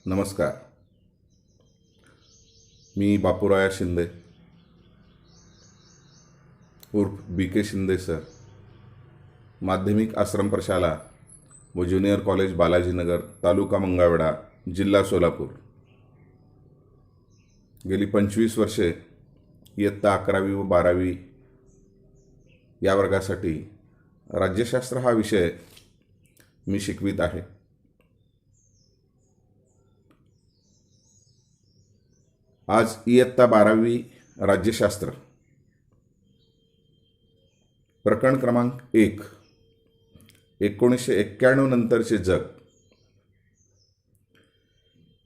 नमस्कार. मी बापूराया शिंदे उर्फ BK Shinde sir, माध्यमिक आश्रम प्रशाला व ज्युनियर कॉलेज बालाजीनगर, तालुका मंगळवेढा, जिल्हा सोलापूर. गेली 25 वर्षे इयत्ता 11वी व 12वी या वर्गासाठी राज्यशास्त्र हा विषय मी शिकवित आहे. आज इयत्ता 12वी राज्यशास्त्र प्रकरण क्रमांक 1, 1991 नंतरचे जग.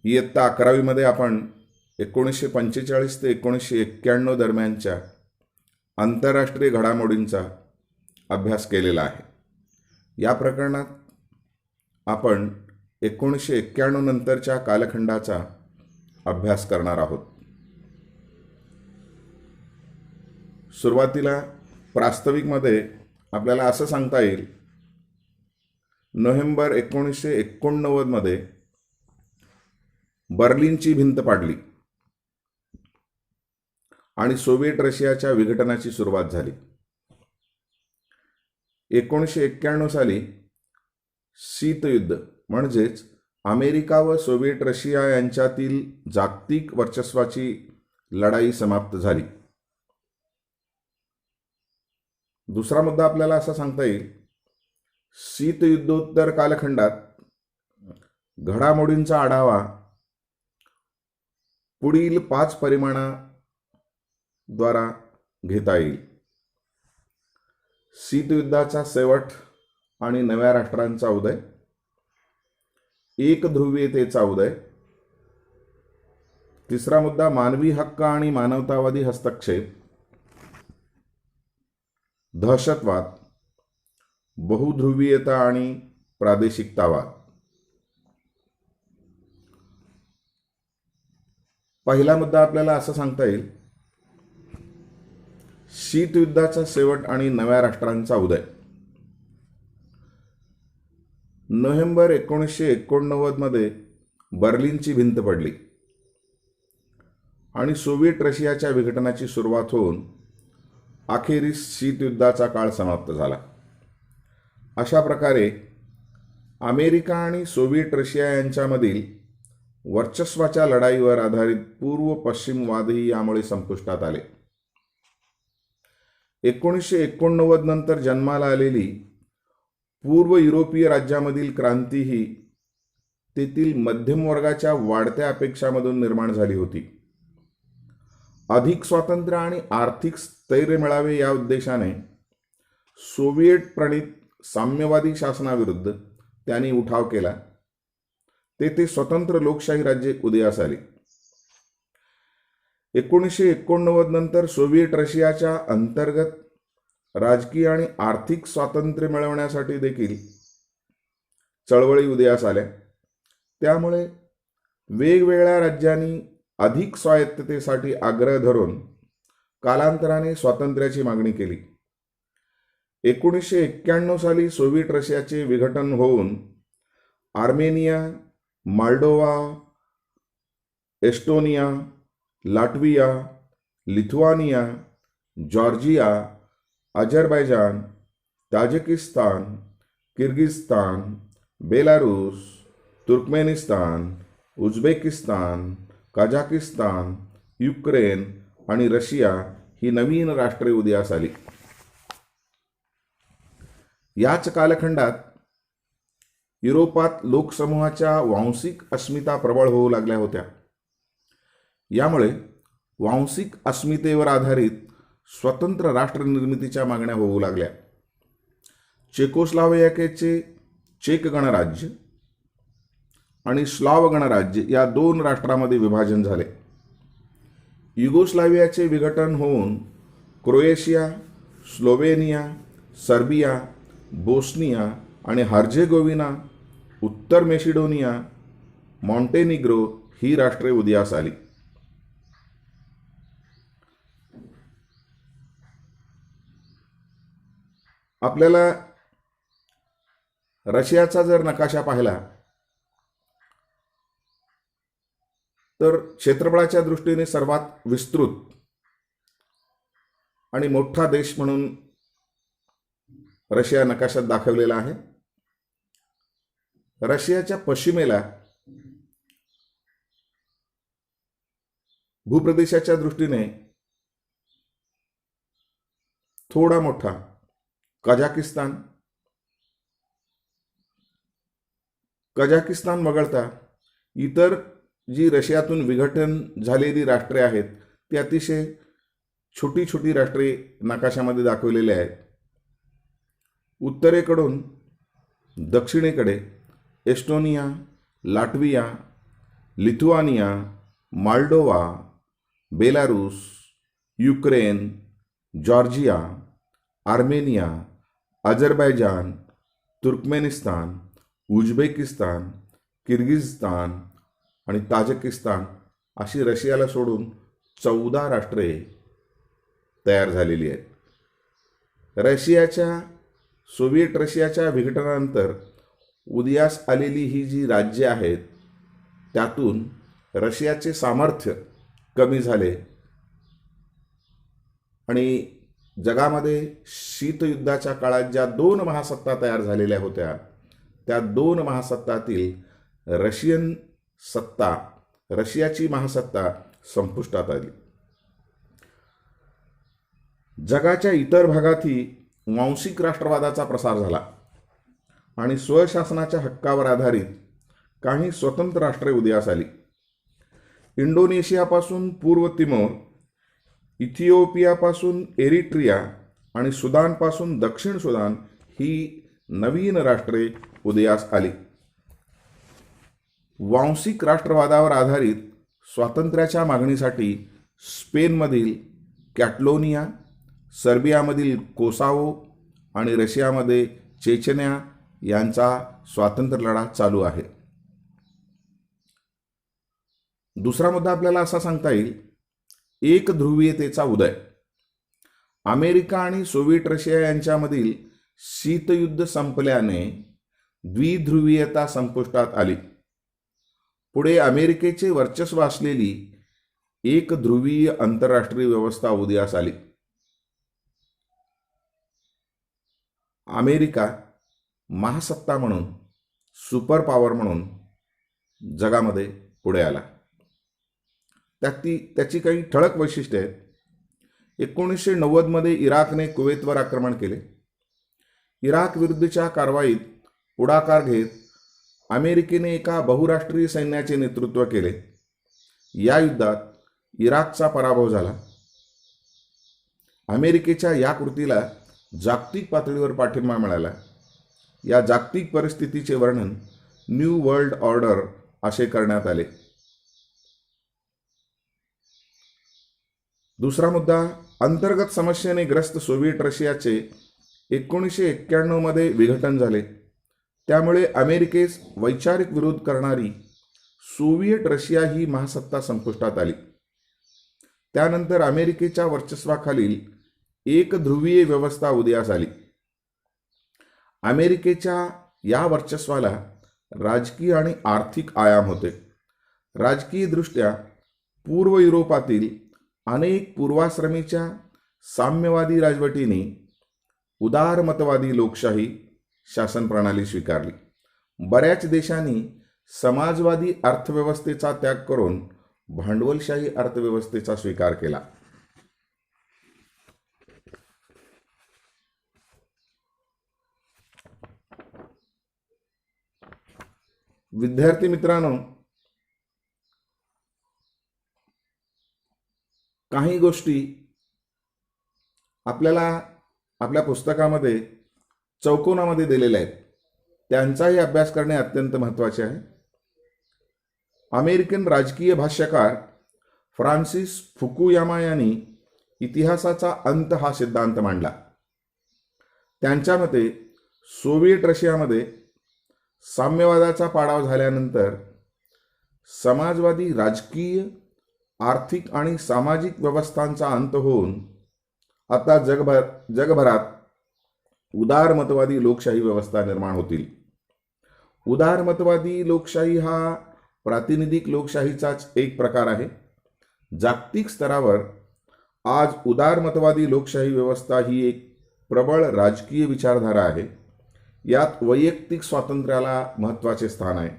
इयत्ता 11वीमध्ये आपण 1945 ते 1991 दरम्यानच्या आंतरराष्ट्रीय घडामोडींचा अभ्यास केलेला आहे. या प्रकरणात आपण 1991 नंतरच्या कालखंडाचा अभ्यास करणार आहोत. सुरुवातीला प्रास्ताविकमध्ये आपल्याला असं सांगता येईल, नोव्हेंबर 1989 मध्ये बर्लिनची भिंत पाडली आणि सोव्हिएट रशियाच्या विघटनाची सुरुवात झाली. 1991 साली शीतयुद्ध म्हणजेच अमेरिका व सोव्हिएट रशिया यांच्यातील जागतिक वर्चस्वाची लढाई समाप्त झाली. दुसरा मुद्दा आपल्याला असा सांगता येईल, शीतयुद्धोत्तर कालखंडात घडामोडींचा आढावा पुढील 5 परिमाणाद्वारा घेता येईल. शीतयुद्धाचा शेवट आणि नव्या राष्ट्रांचा उदय, एक ध्रुवीयतेचा उदय. तिसरा मुद्दा मानवी हक्क आणि मानवतावादी हस्तक्षेप, दहशतवाद, बहुध्रुवीयता आणि प्रादेशिकतावाद. पहिला मुद्दा आपल्याला असं सांगता येईल, शीतयुद्धाचा शेवट आणि नव्या राष्ट्रांचा उदय. नोव्हेंबर 1989 मध्ये बर्लिनची भिंत पडली आणि सोव्हिएट रशियाच्या विघटनाची सुरुवात होऊन अखेरीस शीतयुद्धाचा काळ समाप्त झाला. अशा प्रकारे अमेरिका आणि सोव्हिएट रशिया यांच्यामधील वर्चस्वाच्या लढाईवर आधारित पूर्व पश्चिम वादही यामुळे संपुष्टात आले. 1989 नंतर जन्माला आलेली पूर्व युरोपीय राज्यामधील क्रांती ही तेथील मध्यम वर्गाच्या वाढत्या अपेक्षामधून निर्माण झाली होती. अधिक स्वातंत्र्य आणि आर्थिक स्थैर्य मिळावे या उद्देशाने सोव्हिएट प्रणित साम्यवादी शासनाविरुद्ध त्यांनी उठाव केला. तेथे स्वतंत्र लोकशाही राज्ये उदयास आली. 1989 नंतर सोव्हिएट रशियाच्या अंतर्गत राजकीय आणि आर्थिक स्वातंत्र्य मिळवण्यासाठी देखील चळवळी उदयास आल्या. त्यामुळे वेगवेगळ्या राज्यांनी अधिक स्वायत्ततेसाठी आग्रह धरून कालांतराने स्वातंत्र्याची मागणी केली. 1991 साली सोव्हिएट रशियाचे विघटन होऊन Armenia, Moldova, Estonia, Latvia, Lithuania, Georgia, Azerbaijan, Tajikistan, Kyrgyzstan, Belarus, Turkmenistan, Uzbekistan, Kazakhstan, Ukraine आणि रशिया ही नवीन राष्ट्रे उदयास आली. याच कालखंडात युरोपात लोकसमूहाच्या वांशिक अस्मिता प्रबळ होऊ लागल्या होत्या. यामुळे वांशिक अस्मितेवर आधारित स्वतंत्र राष्ट्र निर्मितीच्या मागण्या होऊ लागल्या. चेकोस्लोवाकियाचे चेक गणराज्य आणि स्लाव गणराज्य या 2 राष्ट्रांमध्ये विभाजन झाले. युगोस्लावियाचे विघटन होऊन क्रोएशिया, स्लोवेनिया, सर्बिया, बोस्निया आणि हर्जेगोविना, उत्तर मेसिडोनिया, मॉन्टेनिग्रो ही राष्ट्रे उदयास आली. आपल्याला रशियाचा जर नकाशा पाहिला तर क्षेत्रफळाच्या दृष्टीने सर्वात विस्तृत आणि मोठा देश म्हणून रशिया नकाशात दाखवलेला आहे. रशियाच्या पश्चिमेला भूप्रदेशाच्या दृष्टीने थोडा मोठा कझाकिस्तान वगळता इतर जी रशियातून विघटन झालेली राष्ट्रे आहेत ती अतिशय छोटी छोटी राष्ट्रे नकाशामध्ये दाखवलेली आहेत. उत्तरेकडून दक्षिणेकडे Estonia, Latvia, Lithuania, Moldova, Belarus, Ukraine, Georgia, Armenia, Azerbaijan, Turkmenistan, Uzbekistan, Kyrgyzstan आणि ताजिकिस्तान अशी रशियाला सोडून 14 राष्ट्रे तयार झालेली आहेत. सोव्हिएट रशियाच्या विघटनानंतर उदयास आलेली ही जी राज्ये आहेत त्यातून रशियाचे सामर्थ्य कमी झाले आणि जगामध्ये शीतयुद्धाच्या काळात ज्या 2 महासत्ता तयार झालेल्या होत्या त्या 2 महासत्तातील रशियाची महासत्ता संपुष्टात आली. जगाच्या इतर भागातही वांशिक राष्ट्रवादाचा प्रसार झाला आणि स्वशासनाच्या हक्कावर आधारित काही स्वतंत्र राष्ट्रे उदयास आली. इंडोनेशियापासून पूर्व तिमोर, इथिओपियापासून एरिट्रिया आणि सुदानपासून दक्षिण सुदान ही नवीन राष्ट्रे उदयास आली. वांशिक राष्ट्रवादावर आधारित स्वातंत्र्याच्या मागणीसाठी स्पेनमधील कॅटलोनिया, सर्बियामधील कोसावो आणि रशियामध्ये चेचन्या यांचा स्वातंत्र्य लढा चालू आहे. दुसरा मुद्दा आपल्याला असा सांगता येईल, एक ध्रुवीयतेचा उदय. अमेरिका आणि सोव्हिएट रशिया यांच्यामधील शीतयुद्ध संपल्याने द्विध्रुवीयता संपुष्टात आली. पुढे अमेरिकेचे वर्चस्व असलेली एक ध्रुवीय आंतरराष्ट्रीय व्यवस्था उदयास आली. अमेरिका महासत्ता म्हणून, सुपर पॉवर म्हणून जगामध्ये पुढे आला. त्याची काही ठळक वैशिष्ट्ये आहेत. 1990 मध्ये इराकने कुवेतवर आक्रमण केले. इराक विरुद्धच्या कारवाईत पुढाकार घेत अमेरिकेने एका बहुराष्ट्रीय सैन्याचे नेतृत्व केले. या युद्धात इराकचा पराभव झाला. अमेरिकेच्या या कृतीला जागतिक पातळीवर पाठिंबा मिळाला. या जागतिक परिस्थितीचे वर्णन न्यू वर्ल्ड ऑर्डर असे करण्यात आले. दुसरा मुद्दा, अंतर्गत समस्येने ग्रस्त सोव्हिएट रशियाचे 1991 मध्ये विघटन झाले. त्यामुळे अमेरिकेस वैचारिक विरोध करणारी सोव्हिएट रशिया ही महासत्ता संपुष्टात आली. त्यानंतर अमेरिकेच्या वर्चस्वाखालील एक ध्रुवीय व्यवस्था उदयास आली. अमेरिकेच्या या वर्चस्वाला राजकीय आणि आर्थिक आयाम होते. राजकीय दृष्ट्या पूर्व युरोपातील अनेक पूर्वाश्रमीच्या साम्यवादी राजवटींनी उदारमतवादी लोकशाही शासन प्रणाली स्वीकारली. बऱ्याच देशांनी समाजवादी अर्थव्यवस्थेचा त्याग करून भांडवलशाही अर्थव्यवस्थेचा स्वीकार केला. विद्यार्थी मित्रांनो, काही गोष्टी आपल्याला आपल्या पुस्तकामध्ये चौकोनामध्ये दिलेल्या आहेत, त्यांचाही अभ्यास करणे अत्यंत महत्त्वाचे आहे. अमेरिकन राजकीय भाष्यकार फ्रान्सिस फुकुयामा यांनी इतिहासाचा अंत हा सिद्धांत मांडला. त्यांच्या मते सोव्हिएट रशियामध्ये साम्यवादाचा पाडाव झाल्यानंतर समाजवादी राजकीय, आर्थिक आणि सामाजिक व्यवस्थांचा अंत होऊन आता जगभरात उदारमतवादी लोकशाही व्यवस्था निर्माण होतील. उदारमतवादी लोकशाही हा प्रातिनिधिक लोकशाहीचाच एक प्रकार आहे. जागतिक स्तरावर आज उदारमतवादी लोकशाही व्यवस्था ही एक प्रबळ राजकीय विचारधारा आहे. यात वैयक्तिक स्वातंत्र्याला महत्त्वाचे स्थान आहे.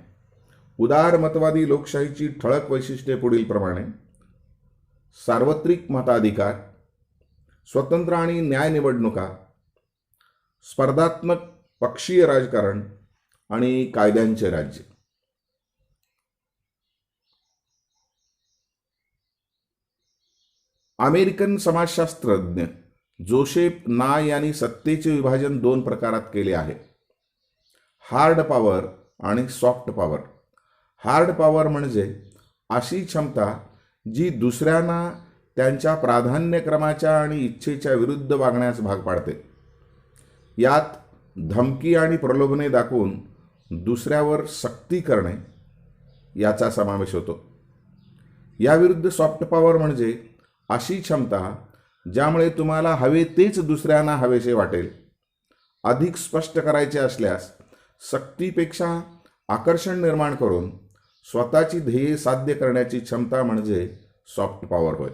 उदारमतवादी लोकशाहीची ठळक वैशिष्ट्ये पुढीलप्रमाणे: सार्वत्रिक मताधिकार, स्वतंत्र आणि न्याय निवडणुका, स्पर्धात्मक पक्षीय राजकारण आणि कायद्यांचे राज्य. अमेरिकन समाजशास्त्रज्ञ जोसेफ नाय यांनी सत्तेचे विभाजन दोन प्रकारात केले आहे: हार्ड पॉवर आणि सॉफ्ट पॉवर. हार्ड पॉवर म्हणजे अशी क्षमता जी दुसऱ्यांना त्यांच्या प्राधान्यक्रमाच्या आणि इच्छेच्या विरुद्ध वागण्यास भाग पाडते. यात धमकी आणि प्रलोभने दाखवून दुसऱ्यावर सक्ती करणे याचा समावेश होतो. याविरुद्ध सॉफ्ट पॉवर म्हणजे अशी क्षमता ज्यामुळे तुम्हाला हवे तेच दुसऱ्यांना हवेसे वाटेल. अधिक स्पष्ट करायचे असल्यास सक्तीपेक्षा आकर्षण निर्माण करून स्वतःची ध्येये साध्य करण्याची क्षमता म्हणजे सॉफ्ट पॉवर होय.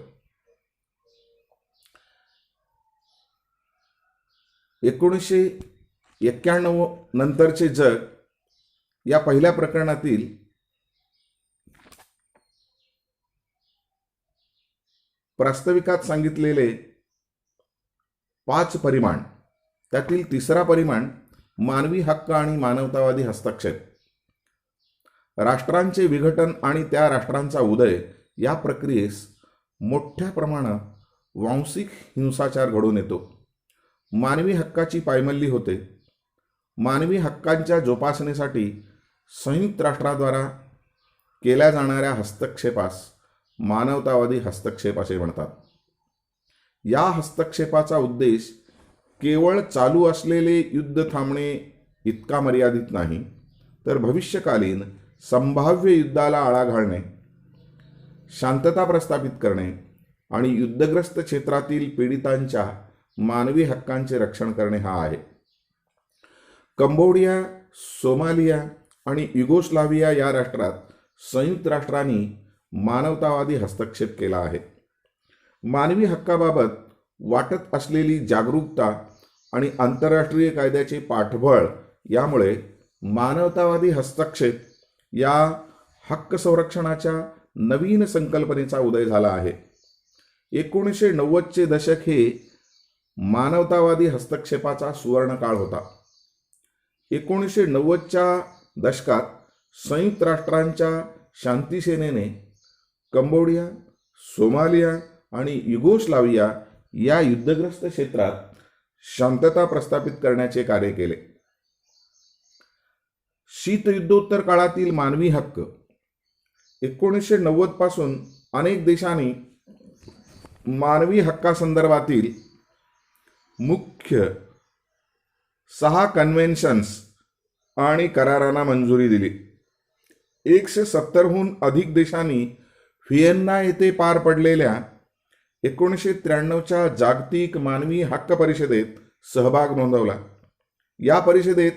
1991 नंतरचे जग या पहिल्या प्रकरणातील प्रास्ताविकात सांगितलेले 5 परिमाण, त्यातील तिसरा परिमाण मानवी हक्क आणि मानवतावादी हस्तक्षेप. राष्ट्रांचे विघटन आणि त्या राष्ट्रांचा उदय या प्रक्रियेस मोठ्या प्रमाणात वांशिक हिंसाचार घडून येतो. मानवी हक्काची पायमल्ली होते. मानवी हक्कांच्या जोपासनेसाठी संयुक्त राष्ट्राद्वारा केल्या जाणाऱ्या हस्तक्षेपास मानवतावादी हस्तक्षेप असे म्हणतात. या हस्तक्षेपाचा उद्देश केवळ चालू असलेले युद्ध थांबणे इतका मर्यादित नाही, तर भविष्यकालीन संभाव्य युद्धाला आळा घालणे, शांतता प्रस्थापित करणे आणि युद्धग्रस्त क्षेत्रातील पीडितांच्या मानवी हक्कांचे रक्षण करणे हा आहे. कंबोडिया, सोमालिया आणि युगोस्लाविया या राष्ट्रात संयुक्त राष्ट्रांनी मानवतावादी हस्तक्षेप केला आहे. मानवी हक्काबाबत वाटत असलेली जागरूकता आणि आंतरराष्ट्रीय कायद्याचे पाठबळ यामुळे मानवतावादी हस्तक्षेप या हक्क संरक्षणाच्या नवीन संकल्पनेचा उदय झाला आहे. 1990चे दशक हे मानवतावादी हस्तक्षेपाचा सुवर्णकाळ होता. 1990च्या दशकात संयुक्त राष्ट्रांच्या शांतीसेनेने कंबोडिया, सोमालिया आणि युगोस्लाविया या युद्धग्रस्त क्षेत्रात शांतता प्रस्थापित करण्याचे कार्य केले. शीतयुद्धोत्तर काळातील मानवी हक्क 1990 पासून अनेक देशांनी मानवी हक्कासंदर्भातील मुख्य 6 कन्व्हेन्शन्स आणि करारांना मंजुरी दिली. 170हून अधिक देशांनी व्हिएन्ना येथे पार पडलेल्या 1993च्या जागतिक मानवी हक्क परिषदेत सहभाग नोंदवला. या परिषदेत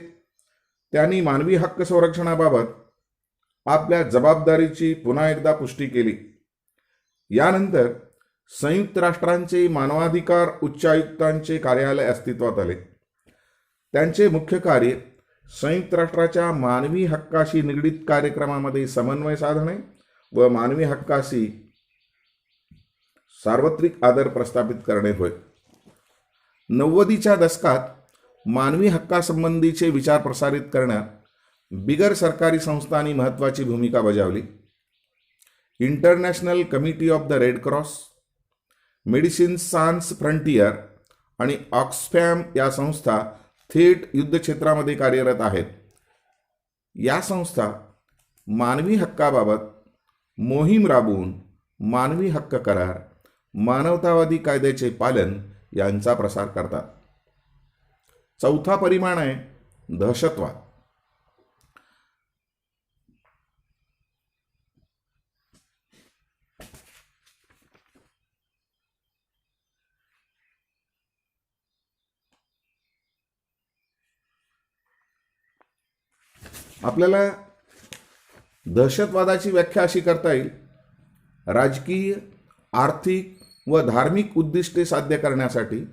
त्यांनी मानवी हक्क संरक्षणाबाबत आपल्या जबाबदारीची पुन्हा एकदा पुष्टी केली. यानंतर संयुक्त राष्ट्रांचे मानवाधिकार उच्चायुक्तांचे कार्यालय अस्तित्वात आले. त्यांचे मुख्य कार्य संयुक्त राष्ट्राच्या मानवी हक्काशी निगडीत कार्यक्रमामध्ये समन्वय साधणे व मानवी हक्काशी सार्वत्रिक आदर प्रस्थापित करणे होय. 90च्या दशकात मानवी हक्कासंबंधीचे विचार प्रसारित करण्यात बिगर सरकारी संस्थांनी महत्त्वाची भूमिका बजावली. International committee of the red cross, medicines सान्स फ्रंटियर आणि ऑक्सफॅम या संस्था थेट युद्धक्षेत्रामध्ये कार्यरत आहेत. या संस्था मानवी हक्काबाबत मोहीम राबवून मानवी हक्क करार, मानवतावादी कायद्याचे पालन यांचा प्रसार करतात. चौथा परिमाण आहे दहशतवाद. आपल्याला दहशतवादाची व्याख्या अशी करता येईल: राजकीय, आर्थिक व धार्मिक उद्दिष्टे साध्य करण्यासाठी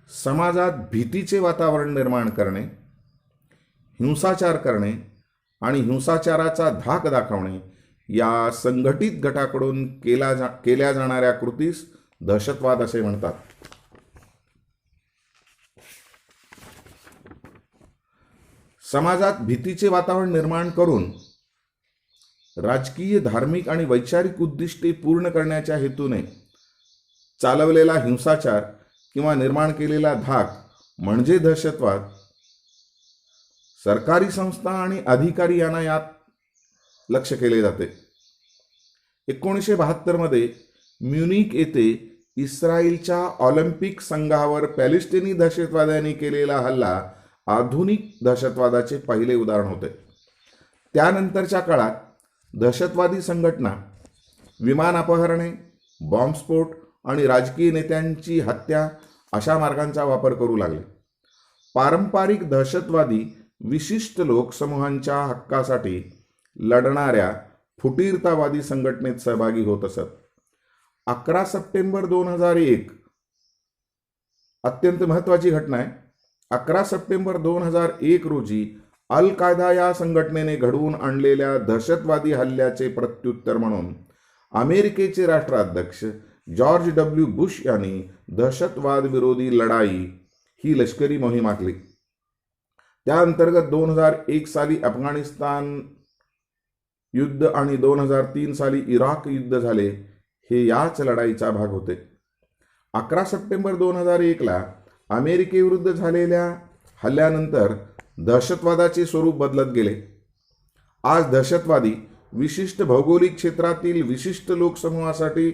समाजात भीतीचे वातावरण निर्माण करणे, हिंसाचार करणे आणि हिंसाचाराचा धाक दाखवणे या संघटित गटाकडून केल्या जाणाऱ्या कृतीस दहशतवाद असे म्हणतात. समाजात भीतीचे वातावरण निर्माण करून राजकीय, धार्मिक आणि वैचारिक उद्दिष्टे पूर्ण करण्याच्या हेतूने चालवलेला हिंसाचार किंवा निर्माण केलेला धाक म्हणजे दहशतवाद. सरकारी संस्था आणि अधिकारी यांना यात लक्ष केले जाते. 1972 मध्ये म्युनिक येथे इस्रायलच्या ऑलिम्पिक संघावर पॅलेस्टिनी दहशतवाद्यांनी केलेला हल्ला आधुनिक दहशतवादाचे पहिले उदाहरण होते. त्यानंतरच्या काळात दहशतवादी संघटना विमान अपहरणे, बॉम्बस्फोट आणि राजकीय नेत्यांची हत्या अशा मार्गांचा वापर करू लागले. पारंपरिक दहशतवादी विशिष्ट लोकसमूहांच्या हक्कासाठी लढणाऱ्या फुटीरतावादी संघटनेत सहभागी होत असत. 11 सप्टेंबर 2001 अत्यंत महत्त्वाची घटना आहे. 11 सप्टेंबर 2001 रोजी अल कायदा या संघटनेने घडवून आणलेल्या दहशतवादी हल्ल्याचे प्रत्युत्तर म्हणून अमेरिकेचे राष्ट्राध्यक्ष जॉर्ज डब्ल्यू बुश यांनी दहशतवाद विरोधी लढाई ही लष्करी मोहीम आखली. त्या अंतर्गत 2001 साली अफगाणिस्तान युद्ध आणि 2003 साली इराक युद्ध झाले, हे याच लढाईचा भाग होते. 11 सप्टेंबर 2001ला अमेरिकेविरुद्ध झालेल्या हल्ल्यानंतर दहशतवादाचे स्वरूप बदलत गेले. आज दहशतवादी विशिष्ट भौगोलिक क्षेत्रातील विशिष्ट लोकसमूहासाठी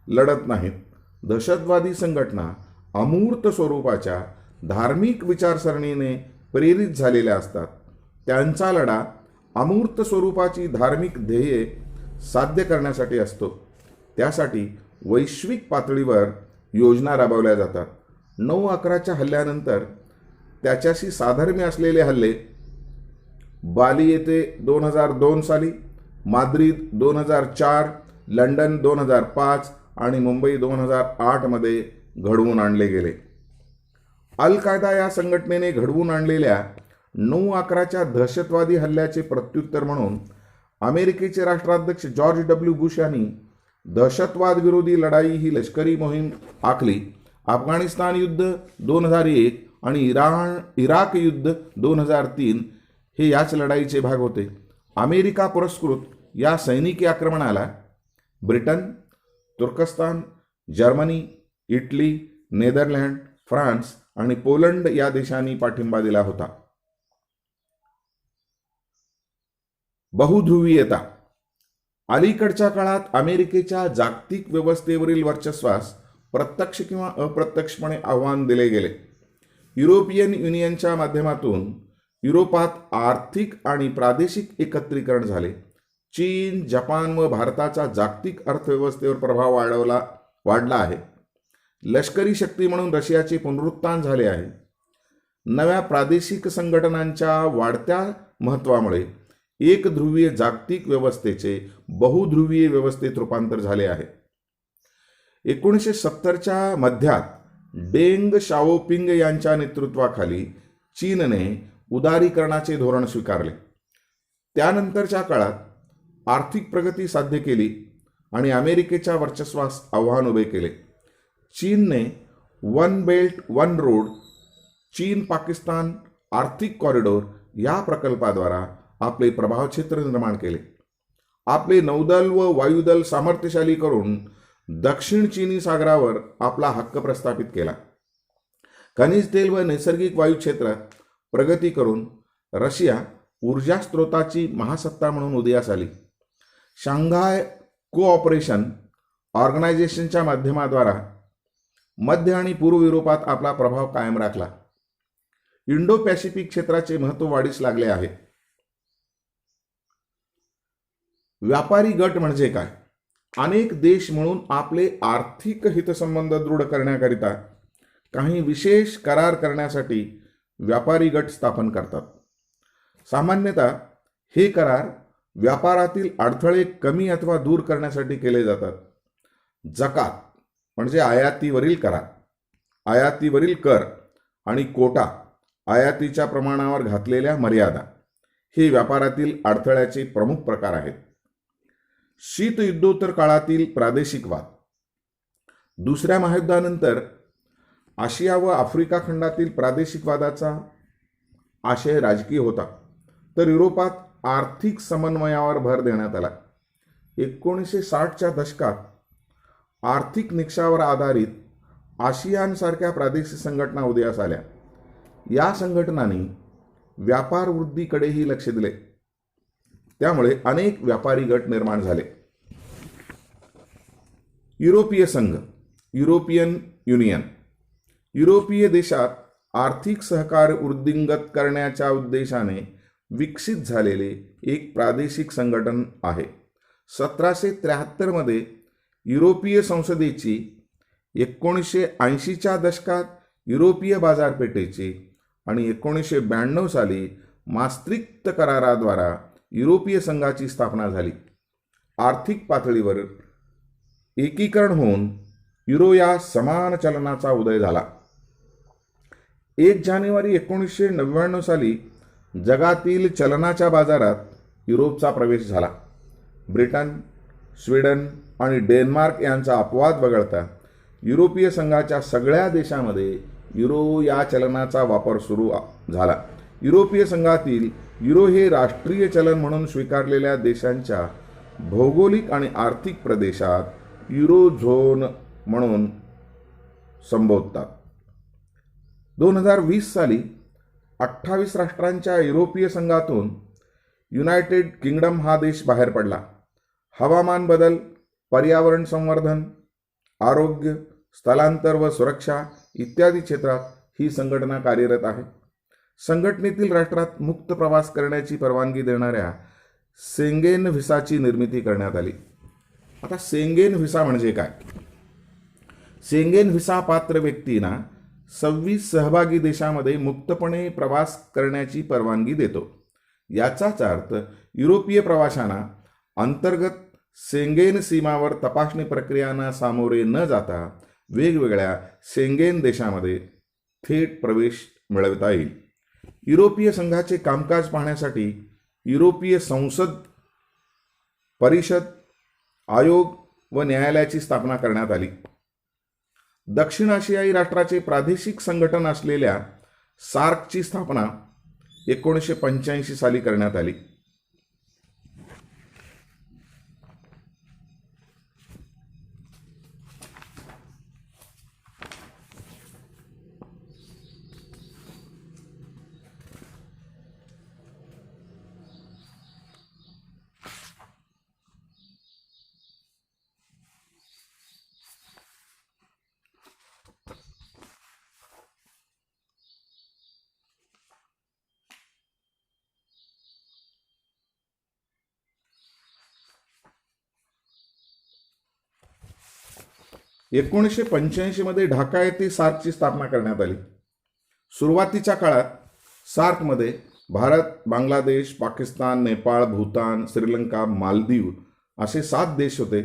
लढत नाहीत. दहशतवादी संघटना अमूर्त स्वरूपाच्या धार्मिक विचारसरणीने प्रेरित झालेल्या असतात. त्यांचा लढा अमूर्त स्वरूपाची धार्मिक ध्येये साध्य करण्यासाठी असतो. त्यासाठी वैश्विक पातळीवर योजना राबवल्या जातात. 9/11च्या हल्ल्यानंतर त्याच्याशी साधर्म्य असलेले हल्ले बाली येथे 2002 साली, माद्रिद 2004, लंडन 2005 आणि मुंबई 2008 मध्ये घडवून आणले गेले. अल कायदा या संघटनेने घडवून आणलेल्या 9/11च्या दहशतवादी हल्ल्याचे प्रत्युत्तर म्हणून अमेरिकेचे राष्ट्राध्यक्ष जॉर्ज डब्ल्यू बुश यांनी दहशतवाद विरोधी लढाई ही लष्करी मोहीम आखली. अफगाणिस्तान युद्ध 2001 आणि इराक युद्ध 2003 हे याच लढाईचे भाग होते. अमेरिका पुरस्कृत या सैनिकी आक्रमणाला ब्रिटन, तुर्कस्तान, जर्मनी, इटली, नेदरलँड, फ्रान्स आणि पोलंड या देशांनी पाठिंबा दिला होता. बहुध्रुवीयता. अलीकडच्या काळात अमेरिकेच्या जागतिक व्यवस्थेवरील वर्चस्वास प्रत्यक्ष किंवा अप्रत्यक्षपणे आव्हान दिले गेले. युरोपियन युनियनच्या माध्यमातून युरोपात आर्थिक आणि प्रादेशिक एकत्रीकरण झाले. चीन, जपान व भारताचा जागतिक अर्थव्यवस्थेवर प्रभाव वाढला आहे. लष्करी शक्ती म्हणून रशियाचे पुनरुत्थान झाले आहे. नव्या प्रादेशिक संघटनांच्या वाढत्या महत्त्वामुळे एकध्रुवीय जागतिक व्यवस्थेचे बहुध्रुवीय व्यवस्थेत रूपांतर झाले आहे. 1970च्या मध्यात डेंग शाओपिंग यांच्या नेतृत्वाखाली चीनने उदारीकरणाचे धोरण स्वीकारले. त्यानंतरच्या काळात आर्थिक प्रगती साध्य केली आणि अमेरिकेच्या वर्चस्वास आव्हान उभे केले. चीनने वन बेल्ट वन रोड, चीन पाकिस्तान आर्थिक कॉरिडॉर या प्रकल्पाद्वारा आपले प्रभाव क्षेत्र निर्माण केले. आपले नौदल व वायुदल सामर्थ्यशाली करून दक्षिण चीनी सागरावर आपला हक्क प्रस्थापित केला. खनिज तेल व नैसर्गिक वायू क्षेत्रात प्रगती करून रशिया ऊर्जा स्रोताची महासत्ता म्हणून उदयास आली. शांघाय कोऑपरेशन ऑर्गनायझेशनच्या माध्यमाद्वारा मध्य आणि पूर्व युरोपात आपला प्रभाव कायम राखला. इंडो पॅसिफिक क्षेत्राचे महत्त्व वाढीस लागले आहे. व्यापारी गट म्हणजे काय? अनेक देश मिळून आपले आर्थिक हितसंबंध दृढ करण्याकरिता काही विशेष करार करण्यासाठी व्यापारी गट स्थापन करतात. सामान्यतः हे करार व्यापारातील अडथळे कमी अथवा दूर करण्यासाठी केले जातात. जकात म्हणजे आयातीवरील कर आणि कोटा, आयातीच्या प्रमाणावर घातलेल्या मर्यादा, हे व्यापारातील अडथळ्याचे प्रमुख प्रकार आहेत. शीतयुद्धोत्तर काळातील प्रादेशिकवाद. दुसऱ्या महायुद्धानंतर आशिया व आफ्रिका खंडातील प्रादेशिकवादाचा आशय राजकीय होता, तर युरोपात आर्थिक समन्वयावर भर देण्यात आला. 1960च्या दशकात आर्थिक निकषावर आधारित आशियानसारख्या प्रादेशिक संघटना उदयास आल्या. या संघटनांनी व्यापार वृद्धीकडेही लक्ष दिले. त्यामुळे अनेक व्यापारी गट निर्माण झाले. युरोपीय संघ, युरोपियन युनियन, युरोपीय देशात आर्थिक सहकार वृद्धिंगत करण्याच्या उद्देशाने विकसित झालेले एक प्रादेशिक संघटन आहे. 1773 मध्ये युरोपीय संसदेची 1980च्या दशकात युरोपीय बाजारपेठेची आणि 1992 साली मास्त्रिक्ट कराराद्वारा युरोपीय संघाची स्थापना झाली. आर्थिक पातळीवर एकीकरण होऊन युरो या समान चलनाचा उदय झाला. 1 जानेवारी 1999 साली जगातील चलनाच्या बाजारात युरोपचा प्रवेश झाला. ब्रिटन, स्वीडन आणि डेन्मार्क यांचा अपवाद वगळता युरोपीय संघाच्या सगळ्या देशांमध्ये युरो या चलनाचा वापर सुरू झाला. युरोपीय संघातील युरो हे राष्ट्रीय चलन म्हणून स्वीकारलेल्या देशांच्या भौगोलिक आणि आर्थिक प्रदेशात युरोझोन म्हणून संबोधतात. 2020 साली 28 राष्ट्रांच्या युरोपीय संघातून युनायटेड किंगडम हा देश बाहेर पडला. हवामान बदल, पर्यावरण संवर्धन, आरोग्य, स्थलांतर व सुरक्षा इत्यादी क्षेत्रात ही संघटना कार्यरत आहे. संघटनेतील राष्ट्रात मुक्त प्रवास करण्याची परवानगी देणाऱ्या शेंगेन व्हिसाची निर्मिती करण्यात आली. आता शेंगेन व्हिसा म्हणजे काय? शेंगेन व्हिसा पात्र व्यक्तींना 26 सहभागी देशामध्ये मुक्तपणे प्रवास करण्याची परवानगी देतो. याचाच अर्थ युरोपीय प्रवाशांना अंतर्गत शेंगेन सीमावर तपासणी प्रक्रियांना सामोरे न जाता वेगवेगळ्या शेंगेन देशामध्ये थेट प्रवेश मिळवता येईल. युरोपीय संघाचे कामकाज पाहण्यासाठी युरोपीय संसद, परिषद, आयोग व न्यायालयाची स्थापना करण्यात आली. दक्षिण आशियाई राष्ट्राचे प्रादेशिक संघटन असलेल्या सार्कची स्थापना 1985 साली करण्यात आली. एकोणीसशे 85 मध्ये ढाका येथे सार्कची स्थापना करण्यात आली. सुरुवातीच्या काळात सार्कमध्ये भारत, बांगलादेश, पाकिस्तान, नेपाळ, भूतान, श्रीलंका, मालदीव असे 7 देश होते.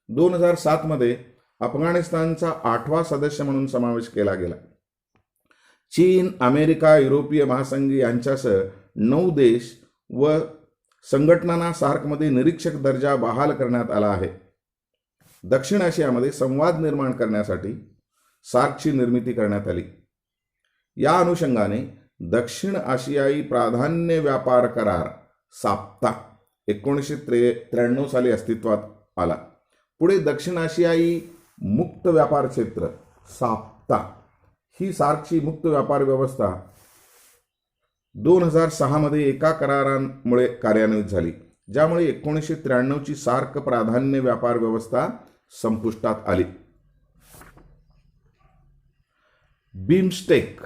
2007 मध्ये अफगाणिस्तानचा 8वा सदस्य म्हणून समावेश केला गेला. चीन, अमेरिका, युरोपीय महासंघ यांच्यासह 9 देश व संघटनांना सार्कमध्ये निरीक्षक दर्जा बहाल करण्यात आला आहे. दक्षिण आशियामध्ये संवाद निर्माण करण्यासाठी सार्कची निर्मिती करण्यात आली. या अनुषंगाने दक्षिण आशियाई प्राधान्य व्यापार करार साप्ता 1993 साली अस्तित्वात आला. पुढे दक्षिण आशियाई मुक्त व्यापार क्षेत्र साप्ता ही सार्कची मुक्त व्यापार व्यवस्था 2006 मध्ये एका करारामुळे कार्यान्वित झाली, ज्यामुळे 1993ची सार्क प्राधान्य व्यापार व्यवस्था संपुष्टात आली. BIMSTEC,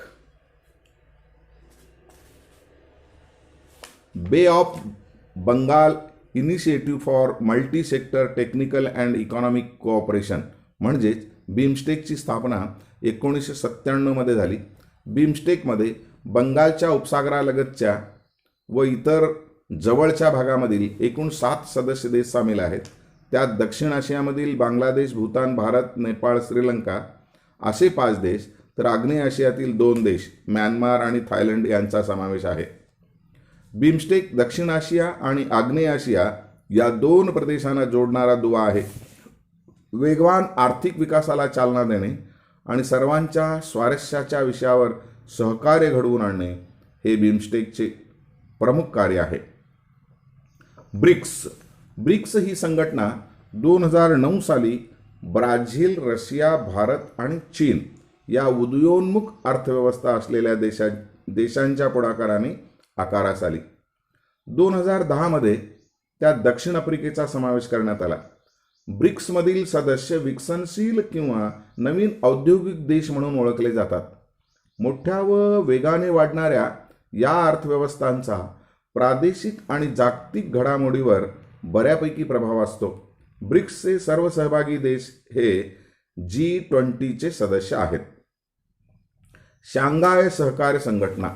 bay of Bengal initiative for multi sector technical and economic cooperation म्हणजेच बिमस्टेकची स्थापना 1997 मध्ये झाली. बिमस्टेकमध्ये बंगालच्या उपसागरालगतच्या व इतर जवळच्या भागामधील एकूण 7 सदस्य देश सामील आहेत. त्यात दक्षिण आशियामधील बांगलादेश, भूतान, भारत, नेपाळ, श्रीलंका असे 5 देश, तर आग्नेय आशियातील 2 देश म्यानमार आणि थायलंड यांचा समावेश आहे. बिमस्टेक दक्षिण आशिया आणि आग्नेय आशिया या 2 प्रदेशांना जोडणारा दुवा आहे. वेगवान आर्थिक विकासाला चालना देणे आणि सर्वांच्या स्वारस्याच्या विषयावर सहकार्य घडवून आणणे हे बिमस्टेकचे प्रमुख कार्य आहे. ब्रिक्स ही संघटना 2009 साली ब्राझील, रशिया, भारत आणि चीन या उदयोन्मुख अर्थव्यवस्था असलेल्या देशांच्या पुढाकाराने आकारास आली. 2010 मध्ये त्यात दक्षिण आफ्रिकेचा समावेश करण्यात आला. ब्रिक्समधील सदस्य विकसनशील किंवा नवीन औद्योगिक देश म्हणून ओळखले जातात. मोठ्या व वेगाने वाढणाऱ्या या अर्थव्यवस्थांचा प्रादेशिक आणि जागतिक घडामोडीवर बऱ्यापैकी प्रभाव असतो. ब्रिक्सचे सर्व सहभागी देश हे G20चे सदस्य आहेत. शांघाय सहकार्य संघटना,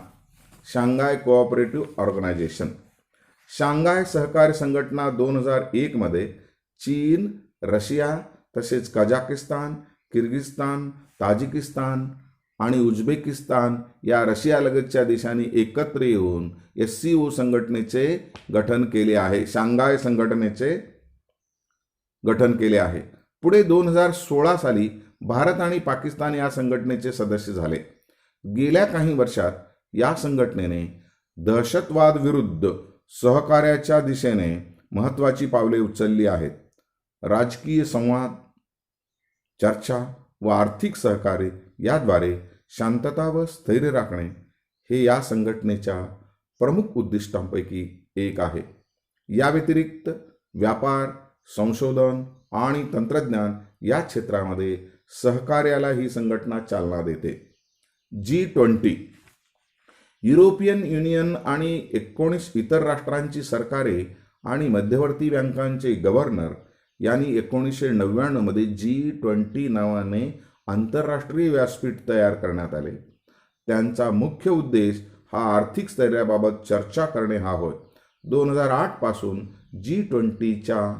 शांघाय कोऑपरेटिव्ह ऑर्गनायझेशन. शांघाय सहकार्य संघटना 2001 मध्ये चीन, रशिया तसेच कझाकिस्तान, किर्गिस्तान, ताजिकिस्तान आणि उझबेकिस्तान या रशियालगतच्या देशांनी एकत्र येऊन SCO संघटनेचे गठन केले आहे. शांघाय संघटनेचे गठन केले आहे. पुढे 2016 साली भारत आणि पाकिस्तान या संघटनेचे सदस्य झाले. गेल्या काही वर्षात या संघटनेने दहशतवाद विरुद्ध सहकार्याच्या दिशेने महत्त्वाची पावले उचलली आहेत. राजकीय संवाद, चर्चा व आर्थिक सहकार्य याद्वारे शांतता व स्थैर्य राखणे हे या संघटनेच्या प्रमुख उद्दिष्टांपैकी एक आहे. या व्यतिरिक्त व्यापार, संशोधन आणि तंत्रज्ञान या क्षेत्रामध्ये सहकार्याला ही संघटना चालना देते. G20 युरोपियन युनियन आणि 19 इतर राष्ट्रांची सरकारे आणि मध्यवर्ती बँकांचे गव्हर्नर यांनी 1999 मध्ये G20 नावाने आंतरराष्ट्रीय व्यासपीठ तयार करण्यात आले. त्यांचा मुख्य उद्देश हा आर्थिक स्थैर्याबाबत चर्चा करणे हा होय. 2008 पासून G20च्या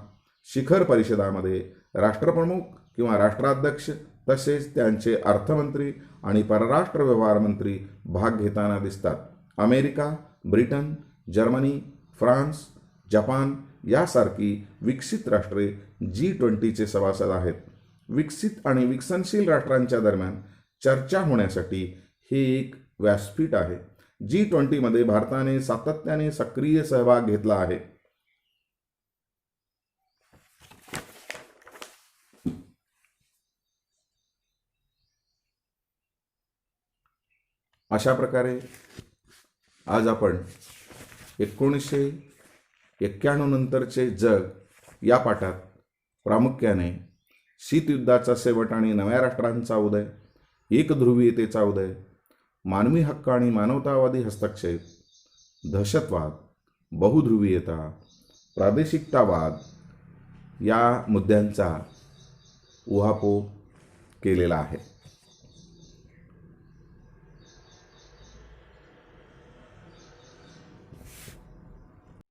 शिखर परिषदामध्ये राष्ट्रप्रमुख किंवा राष्ट्राध्यक्ष तसेच त्यांचे अर्थमंत्री आणि परराष्ट्र व्यवहार मंत्री भाग घेताना दिसतात. America, Britain, Germany, France, Japan यासारखी विकसित राष्ट्रे G20चे सभासद आहेत. विकसित आणि विकसनशील राष्ट्रांच्या दरम्यान चर्चा होण्यासाठी हे एक व्यासपीठ आहे. G20 मध्ये भारताने सातत्याने सक्रिय सहभाग घेतला आहे. अशा प्रकारे आज आपण 1991 नंतरचे जग या पाठात प्रामुख्याने शीतयुद्धाचा शेवट आणि नव्या राष्ट्रांचा उदय, एकध्रुवीयतेचा उदय, मानवी हक्क आणि मानवतावादी हस्तक्षेप, दहशतवाद, बहुध्रुवीयता, प्रादेशिकतावाद या मुद्द्यांचा उहापोह केलेला आहे.